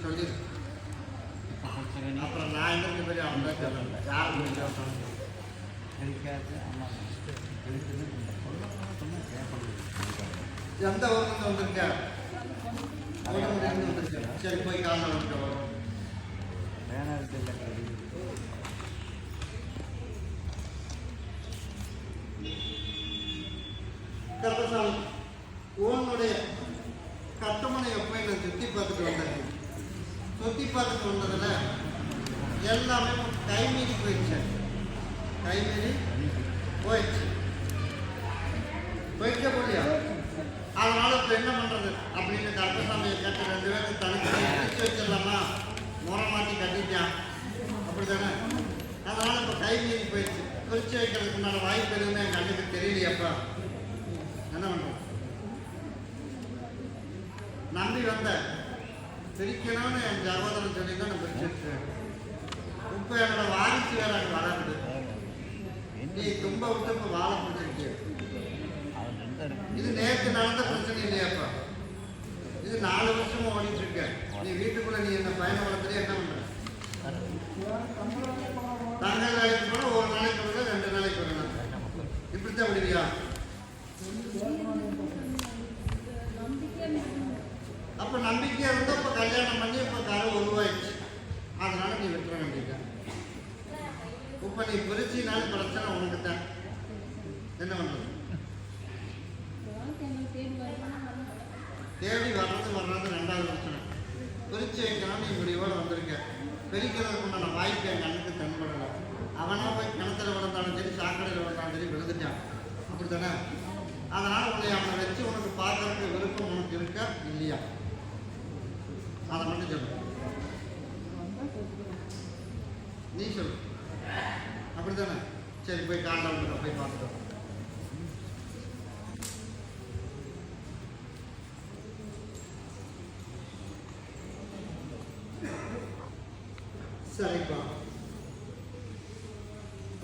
சொல்லிடு. அப்புறம் நான் என்ன பெரிய அவங்க சொல்லல யார் கிடைக்காது. ஆமாம் எந்த ஊர்லேருந்து வந்திருக்கா? வந்துருக்கேன். சரி போய் காலையில் வந்துட்டு வரும். கருப்பசாமி உன்னுடைய கட்டுமனை எப்போ நான் சுற்றி பார்த்துட்டு வந்தேன். சுற்றி பார்த்துட்டு வந்ததில் எல்லாமே கைமீறி போயிடுச்சு. கைமீறி போயிடுச்சு. போயிட்டே போலியா? அதனால் இப்போ என்ன பண்ணுறது அப்படின்னு கருப்பசாமியை கேட்டு 2 பேருக்கு தனித்தனி பிரித்து வச்சிடலாமா? முறை மாற்றி கட்டிட்டான் அப்படி தானே. அதனால் இப்போ கைமீறி போயிடுச்சு. பிரித்து வைக்கிறதுக்கு முன்னால் வாய்ப்பு எதுவுமே என் கண்ணுக்கு தெரியலையாப்பா. என்ன பண்ணுறோம்? நம்பி வந்த பிரிக்கணும்னு என் சகோதரன் சொல்லி தான் நான் பிரிச்சுருக்கேன். இப்போ என்னோட வாரிசு வேற அங்கே வளருது. நீ தும்ப விட்டு இப்போ வாழை பிடிச்சிருக்கேன். இது நேற்று நடந்த பிரச்சனை இல்லையாப்பா. இது 4 வருஷமும் ஓடிட்டு இருக்க. நீ வீட்டுக்குள்ள நீ என்ன பயணம் வளர்த்துறே என்ன பண்ற? தங்கள் வேலைக்கு போனா ஒரு நாளைக்கு விட 2 நாளைக்கு விடலாம். இப்படித்தான் விடுவியா? அப்ப நம்பிக்கையா இருந்தா இப்ப கல்யாணம் பண்ணி இப்ப கரை உருவாயிடுச்சு. அதனால நீ விட்டுற வேண்டிய. இப்ப நீ பிரிச்சினாலும் பிரச்சனை உனக்கு தான். என்ன பண்றது? தேடி வர்றது 2வது பிரச்சனை. பிரிச்சு வைக்கணும். நீ முடிவோடு வந்திருக்க. பிரிக்கிறதுக்கு உண்டான வாய்ப்பு என் கண்ணுக்கு தென்படலை. அவனா போய் கிணத்துல விழுந்தாலும் சரி சாக்கடையில் விழுந்தாலும் சரி விழுந்துட்டான். அப்படி தானே? அதனால் உன்னை அவனை வச்சு உனக்கு பார்க்கறதுக்கு விருப்பம் உனக்கு இருக்கா இல்லையா? அதை மட்டும் சொல்லு. நீ சொல்லு. அப்படி தானே? சரி போய் காலைல வந்துட்டு போய் பார்த்துட்டோம். சரிப்பா.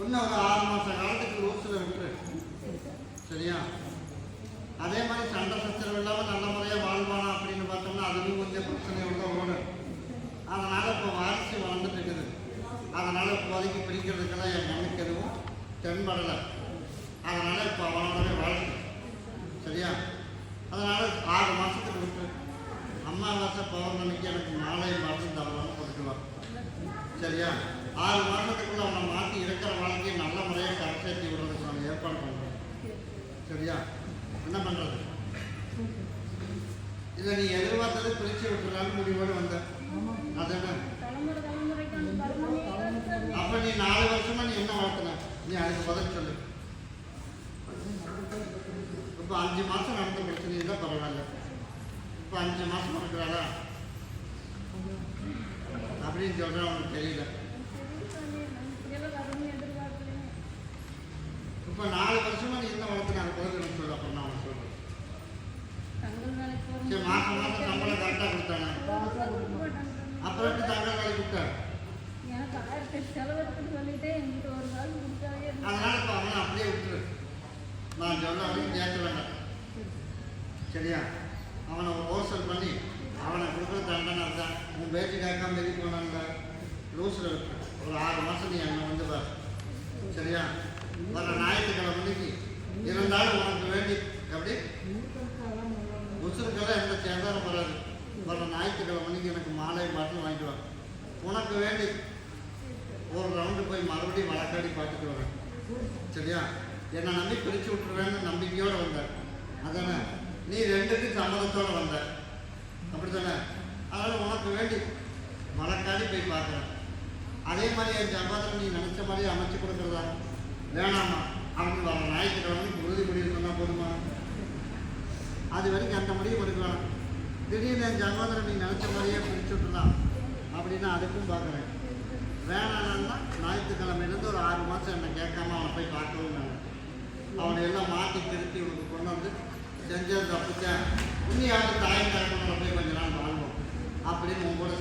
இன்னும் ஒரு 6 மாத காலத்துக்கு ரூல்ஸில் விட்டுரு. சரியா? அதே மாதிரி சண்டை சச்சரவு இல்லாமல் நல்ல முறையாக வாழ்வானா அப்படின்னு பார்த்தோம்னா அதுவும் கொஞ்சம் பிரச்சனையோடு தான் ஓடும். அதனால் இப்போ வாரிசு வளர்ந்துட்டு இருக்குது. அதனால் இப்போதைக்கு பிரிக்கிறதுக்கெல்லாம் என் மண்ணுக்கு எதுவும் தென்படலை. அதனால் இப்போ அவனோடவே வாழ்க்கை. சரியா? அதனால் 6 மாதத்துக்கு விட்டுரு. அம்மாவாசை பௌர்ணமிக்கு எனக்கு மாலை பார்த்து தவறான கொடுக்கலாம். சரியா? 6 மாதத்துக்குள்ள அவனை மாற்றி இருக்கிற வாழ்க்கையை நல்ல முறையாக கரைச்சேற்றி விடுறதுக்கு நான் ஏற்பாடு பண்ணுறேன். சரியா? என்ன பண்ணுறது? இதை நீ எதிர்பார்த்தது பிரித்து விட்டுலான்னு முடிவோடு வந்த. அதென்ன அப்போ நீ 4 வருஷமா நீ என்ன வளர்த்துன? நீ அதுக்கு பதில் சொல்லு. இப்போ 5 மாதம் நடந்த பிரச்சனை தான் பரவாயில்ல. இப்போ 5 மாதம் இருக்கிறாளா அப்படின்னு சொல்கிறேன். அவனுக்கு தெரியல. இப்போ 4 வருஷமா நீ என்ன வளர்த்துன? அது பதில் எனக்கு சொல்லு. அப்புறம் நான் அவனுக்கு சொல்கிறேன். சரி மாதம் சம்பளம் கரெக்டாக கொடுத்தாங்க. அப்புறம் எப்படி தங்கள் வேலை கொடுத்தாரு? அதனால இப்போ அவனை அப்படியே விட்டுரு. நான் சொல்ல அவனையும் கேட்க வேண்டாம். சரியா? அவனை ஹோல்சேல் பண்ணி அவனை கொடுக்குற தண்டனை தான். உன் பேச்சு கேட்காம வெளியே போனாங்க லூஸில் விட்டு ஒரு 6 மாதம் நீ என்னை வந்து பார். சரியா? வர ஞாயிற்றுக்கிழமை மணிக்கு இருந்தாலும் உனக்கு வேண்டி எப்படி உசுருக்கெல்லாம் எந்த சேதாரம் வராது. வர ஞாயிற்றுக்கிழமை மணிக்கு எனக்கு மாலை பாட்டில் வாங்கிட்டு வா. உனக்கு வேண்டி ஒரு ரவுண்டு போய் மறுபடியும் வழக்காடி பார்த்துட்டு வரேன். சரியா? என்னை நம்பி பிரித்து விட்டுருவேன்னு நம்பிக்கையோடு வந்தேன். அதானே? நீ 2க்கு சம்மதத்தோடு வந்த. அப்படி தானே? அதனால் உனக்கு வேண்டி வழக்காடி போய் பார்க்குறேன். அதே மாதிரி என் சகோதரன் நீ நினச்ச மாதிரி அமைச்சு கொடுக்குறதா வேணாமா அப்படின்னு வர ஞாயிற்றுக்கிழமைக்கு உறுதிமொழி சொன்னால் போதுமா? அது வரைக்கும் அந்த முடிவு கொடுக்க வேணாம். திடீர்னு என் சகோதரன் நீ நினச்ச மாதிரியே பிரித்து விட்டுலாம் அப்படின்னா அதுக்கும் பார்க்குறேன். வேணான்னா ஞாயிற்றுக்கிழமையிலேருந்து ஒரு 6 மாதம் என்னை கேட்காம அவனை போய் பார்க்கவும் வேணும். அவனை எல்லாம் மாற்றி திருத்தி உனக்கு கொண்டு வந்து செஞ்சது தப்புச்சேன். இன்னும் யாரும் தாயம் தரப்போம் போய் கொஞ்ச நாள் வாழ்வோம் அப்படின்னு உங்களோட